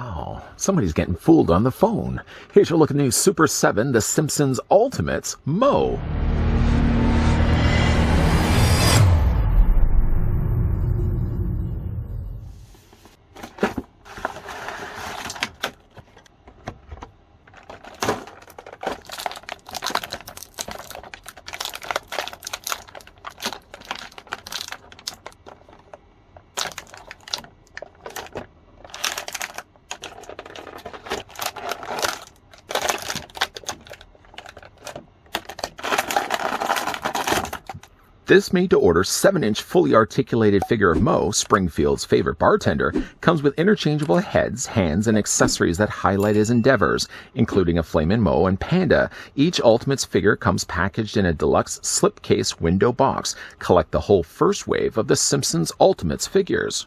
Oh, somebody's getting fooled on the phone. Here's your look at the new Super7 The Simpsons Ultimates Mo. This made-to-order 7-inch fully articulated figure of Mo, Springfield's favorite bartender, comes with interchangeable heads, hands, and accessories that highlight his endeavors, including a Flamin' Mo and Panda. Each Ultimates figure comes packaged in a deluxe slipcase window box. Collect the whole first wave of the Simpsons Ultimates figures.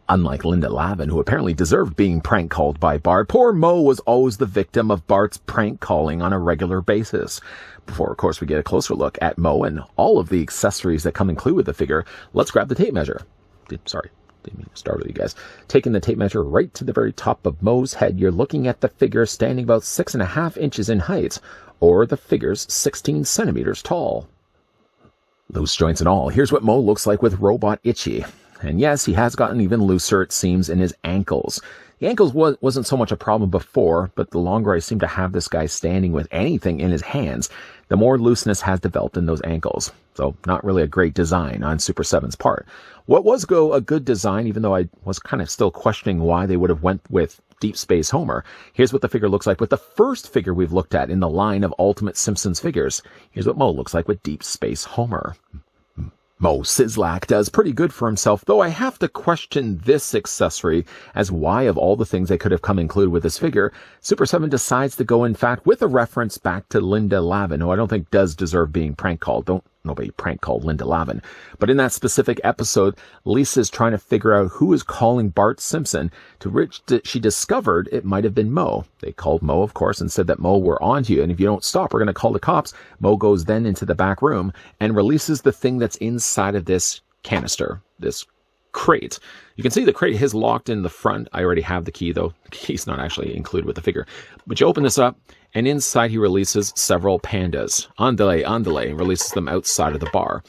Unlike Linda Lavin, who apparently deserved being prank called by Bart, poor Mo was always the victim of Bart's prank calling on a regular basis. Before, of course, we get a closer look at Mo and all of the accessories that come included with the figure, let's grab the tape measure. Sorry, didn't mean to start with you guys. Taking the tape measure right to the very top of Mo's head, you're looking at the figure standing about 6.5 inches in height, or the figure's 16 centimeters tall. Loose joints and all, here's what Mo looks like with Robot Itchy. And yes, he has gotten even looser, it seems, in his ankles. The ankles wasn't so much a problem before, but the longer I seem to have this guy standing with anything in his hands, the more looseness has developed in those ankles. So not really a great design on Super 7's part. What was a good design, even though I was kind of still questioning why they would have went with Deep Space Homer. Here's what the figure looks like with the first figure we've looked at in the line of Ultimate Simpsons figures. Here's what Mo looks like with Deep Space Homer. Mo Sislak does pretty good for himself, though I have to question this accessory as why of all the things they could have come included with this figure, Super 7 decides to go in fact with a reference back to Linda Lavin, who I don't think does deserve being prank called. Nobody prank called Linda Lavin. But in that specific episode, Lisa's trying to figure out who is calling Bart Simpson, to which she discovered it might have been Mo. They called Mo, of course, and said that Mo, we're on to you, and if you don't stop, we're going to call the cops. Mo goes then into the back room and releases the thing that's inside of this canister, this crate. You can see the crate is locked in the front. I already have the key, though. The key's not actually included with the figure. But you open this up, and inside he releases several pandas. Andale, and releases them outside of the bar.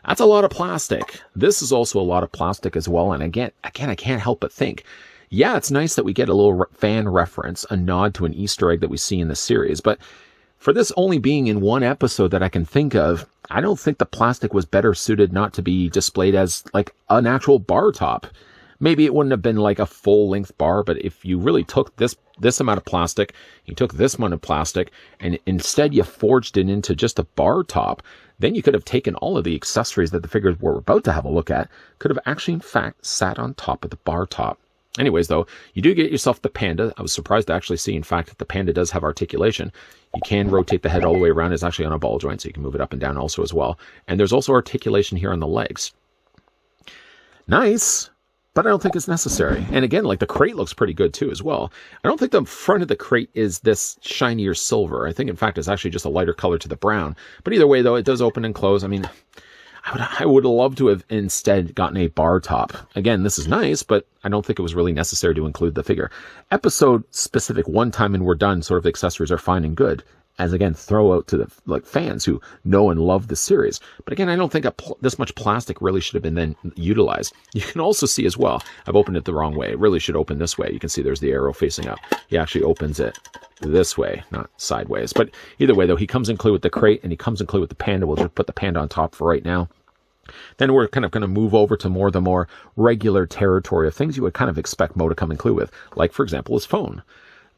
That's a lot of plastic. This is also a lot of plastic as well, and again, I can't help but think, yeah, it's nice that we get a little fan reference, a nod to an Easter egg that we see in the series, but for this only being in one episode that I can think of, I don't think the plastic was better suited not to be displayed as like an actual bar top. Maybe it wouldn't have been like a full-length bar, but if you really took this amount of plastic, you took this amount of plastic, and instead you forged it into just a bar top, then you could have taken all of the accessories that the figures were about to have a look at, could have actually in fact sat on top of the bar top. Anyways, though, you do get yourself the Panda. I was surprised to actually see, in fact, that the Panda does have articulation. You can rotate the head all the way around. It's actually on a ball joint, so you can move it up and down also as well. And there's also articulation here on the legs. Nice, but I don't think it's necessary. And again, like the crate looks pretty good too as well. I don't think the front of the crate is this shinier silver. I think, in fact, it's actually just a lighter color to the brown. But either way, though, it does open and close. I mean, I would love to have instead gotten a bar top. Again, this is nice, but I don't think it was really necessary to include the figure. Episode specific, one time and we're done sort of accessories are fine and good. As again, throw out to the fans who know and love the series. But again, I don't think this much plastic really should have been then utilized. You can also see as well, I've opened it the wrong way. It really should open this way. You can see there's the arrow facing up. He actually opens it this way, not sideways. But either way, though, he comes included with the crate and he comes included with the Panda. We'll just put the Panda on top for right now. Then we're kind of going to move over to the more regular territory of things you would kind of expect Mo to come include with, like, for example, his phone.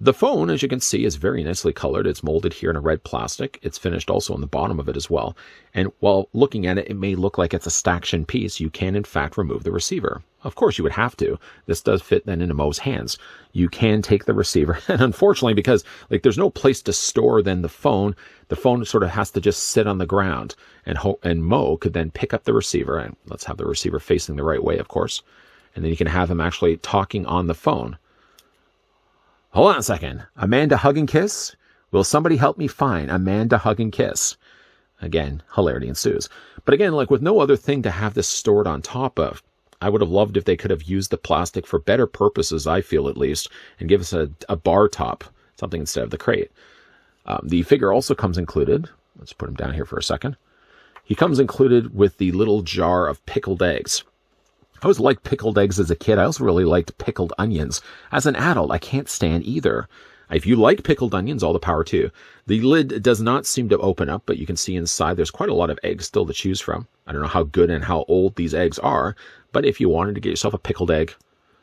The phone, as you can see, is very nicely colored. It's molded here in a red plastic. It's finished also on the bottom of it as well. And while looking at it, it may look like it's a staction piece. You can, in fact, remove the receiver. Of course, you would have to. This does fit then into Mo's hands. You can take the receiver. And unfortunately, because there's no place to store then the phone sort of has to just sit on the ground. And Mo could then pick up the receiver. And let's have the receiver facing the right way, of course. And then you can have him actually talking on the phone. Hold on a second. Amanda hug and kiss? Will somebody help me find Amanda hug and kiss? Again, hilarity ensues. But again, like with no other thing to have this stored on top of, I would have loved if they could have used the plastic for better purposes, I feel at least, and give us a bar top, something instead of the crate. The figure also comes included. Let's put him down here for a second. He comes included with the little jar of pickled eggs. I always liked pickled eggs as a kid. I also really liked pickled onions. As an adult, I can't stand either. If you like pickled onions, all the power to you. The lid does not seem to open up, but you can see inside there's quite a lot of eggs still to choose from. I don't know how good and how old these eggs are, but if you wanted to get yourself a pickled egg,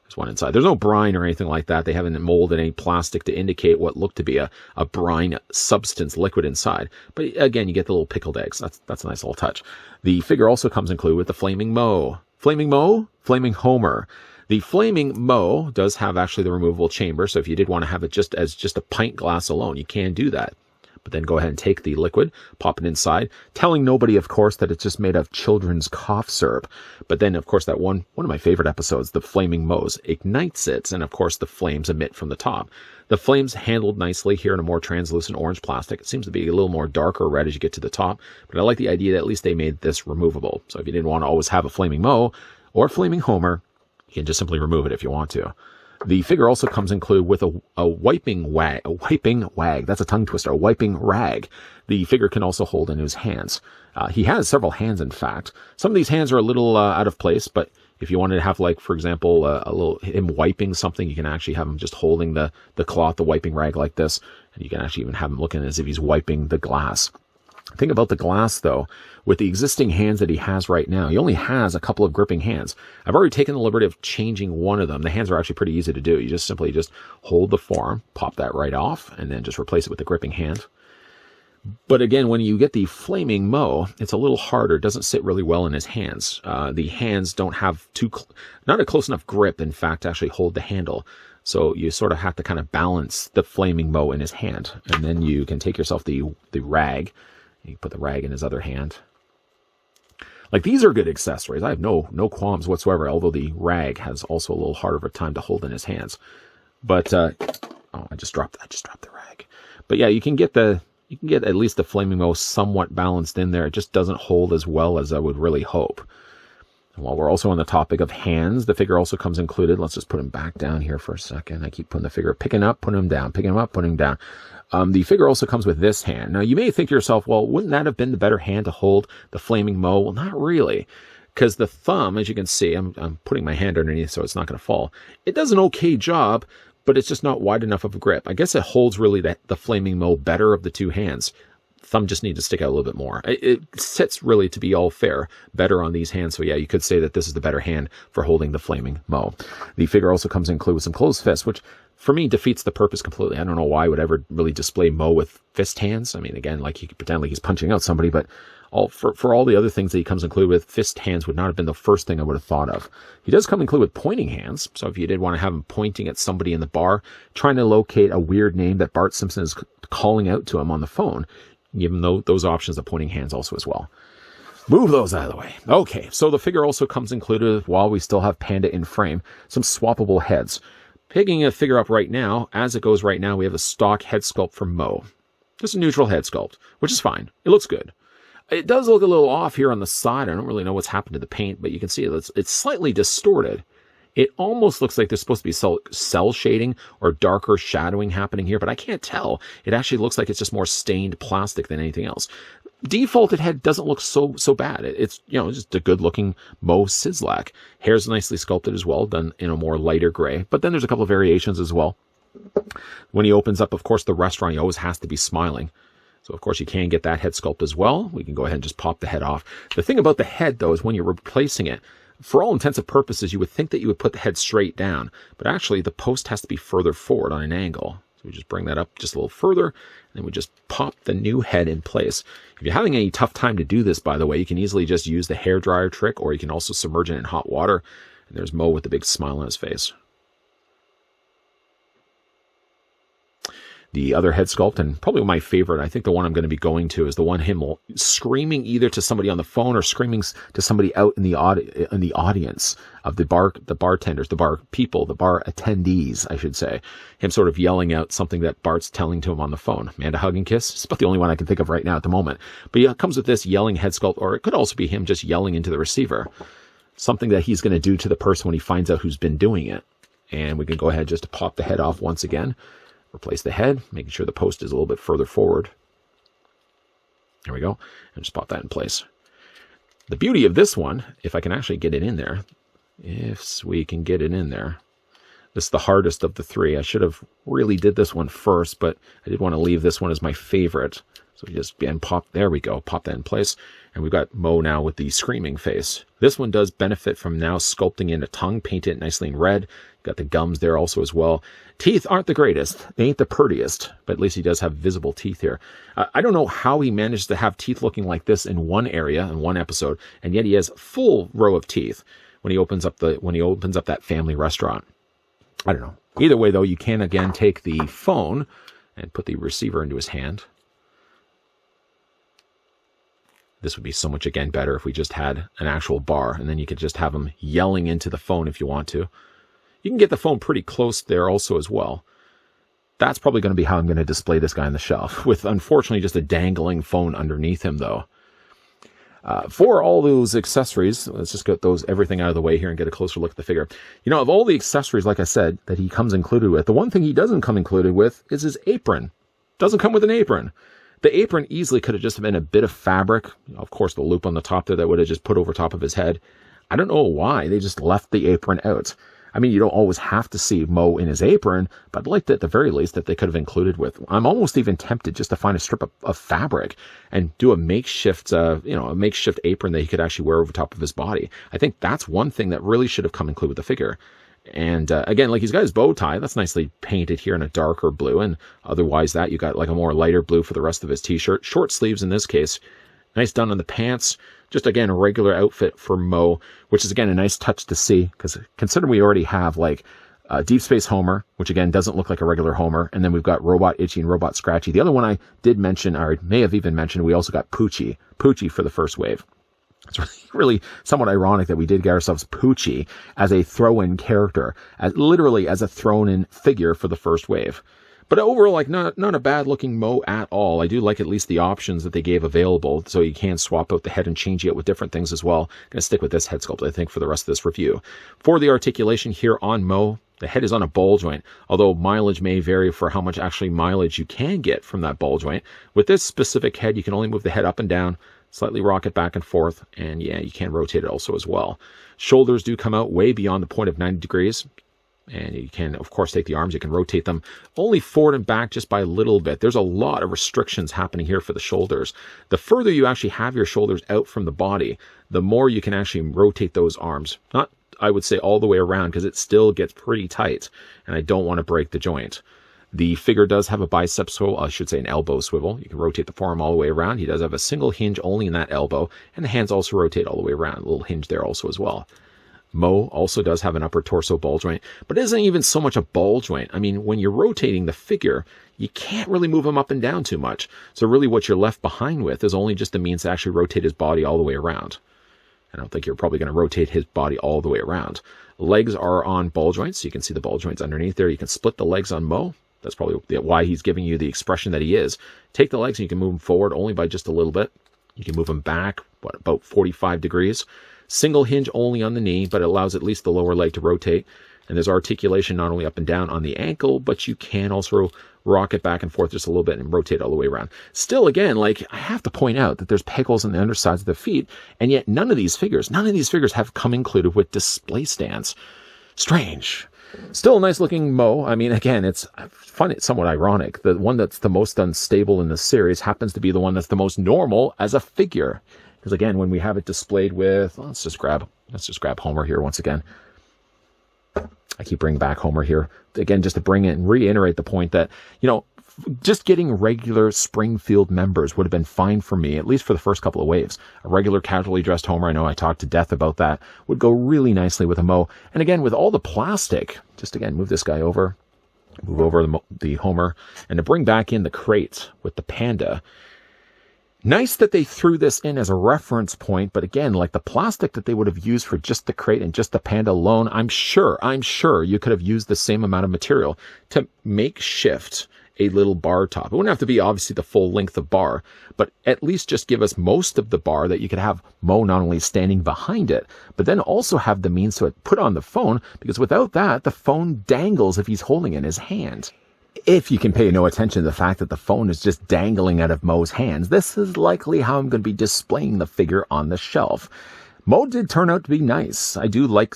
there's one inside. There's no brine or anything like that. They haven't molded any plastic to indicate what looked to be a brine substance liquid inside. But again, you get the little pickled eggs. That's a nice little touch. The figure also comes included with the Flaming Moe. Flaming Moe? Flaming Homer. The Flaming Moe does have actually the removable chamber, so if you did want to have it just as a pint glass alone, you can do that. But then go ahead and take the liquid, pop it inside, telling nobody, of course, that it's just made of children's cough syrup. But then, of course, that one of my favorite episodes, the Flaming Moe's, ignites it, and of course the flames emit from the top. The flames handled nicely here in a more translucent orange plastic. It seems to be a little more darker red as you get to the top, but I like the idea that at least they made this removable. So if you didn't want to always have a Flaming Moe or Flaming Homer, you can just simply remove it if you want to. The figure also comes included with a wiping wag. A wiping wag. That's a tongue twister. A wiping rag. The figure can also hold in his hands. He has several hands, in fact. Some of these hands are a little out of place, but if you wanted to have, like, for example, a little him wiping something, you can actually have him just holding the cloth, the wiping rag like this, and you can actually even have him looking as if he's wiping the glass. The thing about the glass, though, with the existing hands that he has right now, he only has a couple of gripping hands. I've already taken the liberty of changing one of them. The hands are actually pretty easy to do. You just simply hold the forearm, pop that right off, and then just replace it with the gripping hand. But again, when you get the Flaming Moe, it's a little harder. It doesn't sit really well in his hands. The hands don't have not a close enough grip, in fact, to actually hold the handle. So you sort of have to kind of balance the Flaming Moe in his hand. And then you can take yourself the rag. You put the rag in his other hand. Like, these are good accessories. I have no qualms whatsoever, although the rag has also a little harder of a time to hold in his hands. But I just dropped the rag. But yeah, you can get at least the Flaming Moe somewhat balanced in there. It just doesn't hold as well as I would really hope. And while we're also on the topic of hands, the figure also comes included. Let's just put him back down here for a second. I keep putting the figure, picking up, putting him down, picking him up, putting him down. The figure also comes with this hand. Now, you may think to yourself, well, wouldn't that have been the better hand to hold the Flaming Moe? Well, not really, because the thumb, as you can see, I'm putting my hand underneath so it's not going to fall. It does an okay job, but it's just not wide enough of a grip. I guess it holds really the Flaming Moe better of the two hands. Thumb just needs to stick out a little bit more. It sits really, to be all fair, better on these hands. So yeah, you could say that this is the better hand for holding the Flaming Moe. The figure also comes included with some closed fists, which for me defeats the purpose completely. I don't know why I would ever really display Moe with fist hands. I mean, again, like he could pretend like he's punching out somebody, but for all the other things that he comes included with, fist hands would not have been the first thing I would have thought of. He does come included with pointing hands. So if you did want to have him pointing at somebody in the bar, trying to locate a weird name that Bart Simpson is calling out to him on the phone, give him those options of pointing hands also as well. Move those out of the way. Okay, so the figure also comes included, while we still have Panda in frame, some swappable heads. Picking a figure up right now, as it goes right now, we have a stock head sculpt from Moe. Just a neutral head sculpt, which is fine. It looks good. It does look a little off here on the side. I don't really know what's happened to the paint, but you can see it's slightly distorted. It almost looks like there's supposed to be cell shading or darker shadowing happening here, but I can't tell. It actually looks like it's just more stained plastic than anything else. Defaulted head doesn't look so bad. It's just a good looking Moe Sizzlack. Hair's nicely sculpted as well, done in a more lighter gray. But then there's a couple of variations as well. When he opens up, of course, the restaurant, he always has to be smiling. So, of course, you can get that head sculpt as well. We can go ahead and just pop the head off. The thing about the head, though, is when you're replacing it, for all intents and purposes, you would think that you would put the head straight down. But actually, the post has to be further forward on an angle. So we just bring that up just a little further, and then we just pop the new head in place. If you're having any tough time to do this, by the way, you can easily just use the hairdryer trick, or you can also submerge it in hot water. And there's Moe with a big smile on his face. The other head sculpt, and probably my favorite, I think the one I'm going to be going to, is the one him screaming either to somebody on the phone or screaming to somebody out in the audience of the bartenders, the bar people, the bar attendees, I should say. Him sort of yelling out something that Bart's telling to him on the phone. Amanda, hug and kiss. It's about the only one I can think of right now at the moment. But yeah, it comes with this yelling head sculpt, or it could also be him just yelling into the receiver. something that he's going to do to the person when he finds out who's been doing it. And we can go ahead just to pop the head off once again. Replace the head, making sure the post is a little bit further forward. There we go. And just pop that in place. The beauty of this one, if I can actually get it in there, if we can get it in there. This is the hardest of the three. I should have really did this one first, but I did want to leave this one as my favorite. So we just, again, there we go, pop that in place. And we've got Mo now with the screaming face. This one does benefit from now sculpting in a tongue, paint it nicely in red. Got the gums there also as well. Teeth aren't the greatest. They ain't the prettiest, but at least he does have visible teeth here. I don't know how he managed to have teeth looking like this in one area, in one episode, and yet he has full row of teeth when he opens up that family restaurant. I don't know. Either way, though, you can, again, take the phone and put the receiver into his hand. This would be so much, again, better if we just had an actual bar, and then you could just have him yelling into the phone if you want to. You can get the phone pretty close there also as well. That's probably going to be how I'm going to display this guy on the shelf, with, unfortunately, just a dangling phone underneath him, though. For all those accessories, let's just get everything out of the way here and get a closer look at the figure. You know, of all the accessories, like I said, that he comes included with, the one thing he doesn't come included with is his apron. Doesn't come with an apron. The apron easily could have just been a bit of fabric. Of course, the loop on the top there that would have just put over top of his head. I don't know why they just left the apron out. I mean, you don't always have to see Mo in his apron, but I'd like that at the very least that they could have included with. I'm almost even tempted just to find a strip of fabric and do a makeshift, a makeshift apron that he could actually wear over top of his body. I think that's one thing that really should have come included with the figure. And again, like he's got his bow tie, that's nicely painted here in a darker blue, and otherwise that you got like a more lighter blue for the rest of his t-shirt. Short sleeves in this case. Nice done on the pants. Just, again, a regular outfit for Mo, which is, again, a nice touch to see, because consider we already have, like, Deep Space Homer, which, again, doesn't look like a regular Homer, and then we've got Robot Itchy and Robot Scratchy. The other one I did mention, or may have even mentioned, we also got Poochie for the first wave. It's really somewhat ironic that we did get ourselves Poochie as a throw-in character, literally as a thrown-in figure for the first wave. But overall, like, not a bad-looking Mo at all. I do like at least the options that they gave available, so you can swap out the head and change it with different things as well. I'm going to stick with this head sculpt, I think, for the rest of this review. For the articulation here on Mo, the head is on a ball joint, although mileage may vary for how much actually mileage you can get from that ball joint. With this specific head, you can only move the head up and down, slightly rock it back and forth, and yeah, you can rotate it also as well. Shoulders do come out way beyond the point of 90 degrees. And you can, of course, take the arms. You can rotate them only forward and back just by a little bit. There's a lot of restrictions happening here for the shoulders. The further you actually have your shoulders out from the body, the more you can actually rotate those arms. Not, I would say, all the way around, because it still gets pretty tight, and I don't want to break the joint. The figure does have a bicep swivel, I should say an elbow swivel. You can rotate the forearm all the way around. He does have a single hinge only in that elbow, and the hands also rotate all the way around. A little hinge there also as well. Mo also does have an upper torso ball joint, but it isn't even so much a ball joint. I mean, when you're rotating the figure, you can't really move him up and down too much. So really what you're left behind with is only just the means to actually rotate his body all the way around. I don't think you're probably going to rotate his body all the way around. Legs are on ball joints, so you can see the ball joints underneath there. You can split the legs on Mo. That's probably why he's giving you the expression that he is. Take the legs and you can move them forward only by just a little bit. You can move them back, about 45 degrees. Single hinge only on the knee, but it allows at least the lower leg to rotate. And there's articulation not only up and down on the ankle, but you can also rock it back and forth just a little bit and rotate all the way around. Still, again, like, I have to point out that there's peg holes on the undersides of the feet, and yet none of these figures have come included with display stands. Strange. Still a nice looking Mo. I mean, again, I find it somewhat ironic. The one that's the most unstable in the series happens to be the one that's the most normal as a figure. Because again, when we have it displayed with, let's just grab Homer here once again. I keep bringing back Homer here again, just to bring it and reiterate the point that, you know, just getting regular Springfield members would have been fine for me, at least for the first couple of waves. A regular casually dressed Homer, I know I talked to death about that, would go really nicely with a Mo. And again, with all the plastic, just again, move this guy over, move over the Homer, and to bring back in the crate with the panda. Nice that they threw this in as a reference point, but again, like the plastic that they would have used for just the crate and just the panda alone, I'm sure you could have used the same amount of material to make shift a little bar top. It wouldn't have to be obviously the full length of bar, but at least just give us most of the bar that you could have Mo not only standing behind it, but then also have the means to put on the phone, because without that, the phone dangles if he's holding it in his hand. If you can pay no attention to the fact that the phone is just dangling out of Mo's hands, this is likely how I'm going to be displaying the figure on the shelf. Mo did turn out to be nice. I do like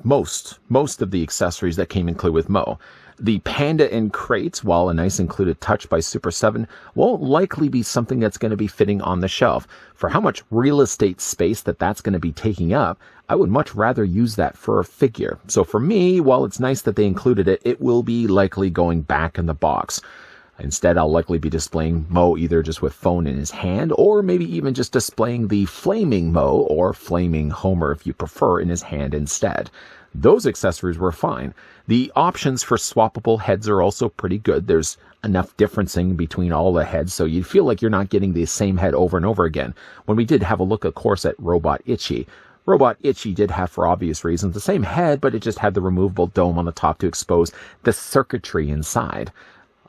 most of the accessories that came included with Mo. The panda in crates, while a nice included touch by Super7, won't likely be something that's going to be fitting on the shelf. For how much real estate space that's going to be taking up, I would much rather use that for a figure. So for me, while it's nice that they included it, it will be likely going back in the box. Instead, I'll likely be displaying Mo either just with phone in his hand, or maybe even just displaying the flaming Mo, or flaming Homer if you prefer, in his hand instead. Those accessories were fine. The options for swappable heads are also pretty good. There's enough differencing between all the heads, so you feel like you're not getting the same head over and over again. When we did have a look, of course, at Robot Itchy, Robot Itchy did have, for obvious reasons, the same head, but it just had the removable dome on the top to expose the circuitry inside.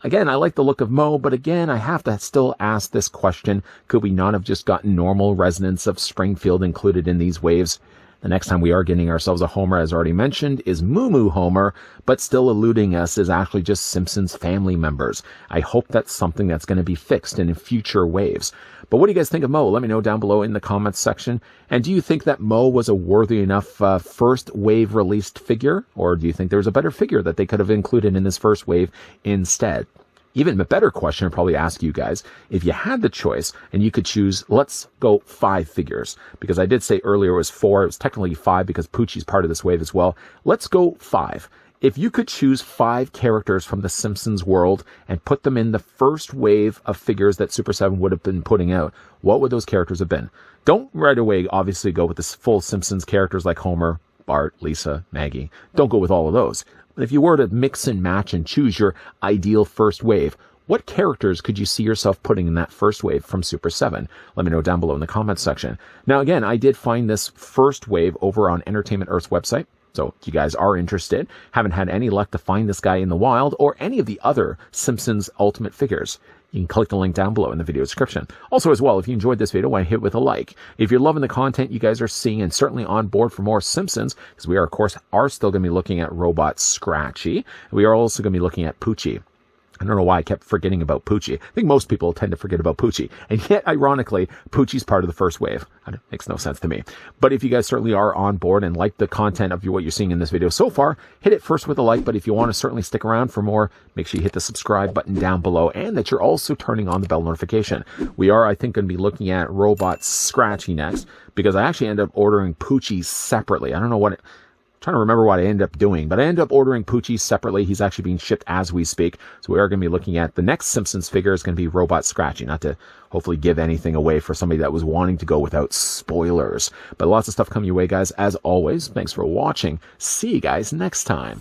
Again, I like the look of Mo, but again, I have to still ask this question: could we not have just gotten normal resonance of Springfield included in these waves? The next time we are getting ourselves a Homer, as already mentioned, is Moo Moo Homer, but still eluding us is actually just Simpsons family members. I hope that's something that's going to be fixed in future waves. But what do you guys think of Mo? Let me know down below in the comments section. And do you think that Mo was a worthy enough first wave released figure? Or do you think there was a better figure that they could have included in this first wave instead? Even a better question I'd probably ask you guys, if you had the choice and you could choose, let's go 5 figures, because I did say earlier it was 4, it was technically 5 because Poochie's part of this wave as well. Let's go 5. If you could choose 5 characters from the Simpsons world and put them in the first wave of figures that Super7 would have been putting out, what would those characters have been? Don't right away obviously go with the full Simpsons characters like Homer, Bart, Lisa, Maggie. Don't go with all of those. But if you were to mix and match and choose your ideal first wave, what characters could you see yourself putting in that first wave from Super7? Let me know down below in the comments section. Now again, I did find this first wave over on Entertainment Earth's website. So if you guys are interested, haven't had any luck to find this guy in the wild or any of the other Simpsons Ultimate figures, you can click the link down below in the video description. Also as well, if you enjoyed this video, why hit with a like. If you're loving the content you guys are seeing and certainly on board for more Simpsons, because we are, of course, still going to be looking at Robot Scratchy. We are also going to be looking at Poochie. I don't know why I kept forgetting about Poochie. I think most people tend to forget about Poochie. And yet, ironically, Poochie's part of the first wave. It makes no sense to me. But if you guys certainly are on board and like the content of what you're seeing in this video so far, hit it first with a like. But if you want to certainly stick around for more, make sure you hit the subscribe button down below and that you're also turning on the bell notification. We are, I think, going to be looking at Robot Scratchy next, because I actually ended up ordering Poochie separately. I don't know what trying to remember what I ended up doing, but I ended up ordering Poochie separately. He's actually being shipped as we speak. So we are going to be looking at the next Simpsons figure is going to be Robot Scratchy. Not to hopefully give anything away for somebody that was wanting to go without spoilers. But lots of stuff coming your way, guys. As always, thanks for watching. See you guys next time.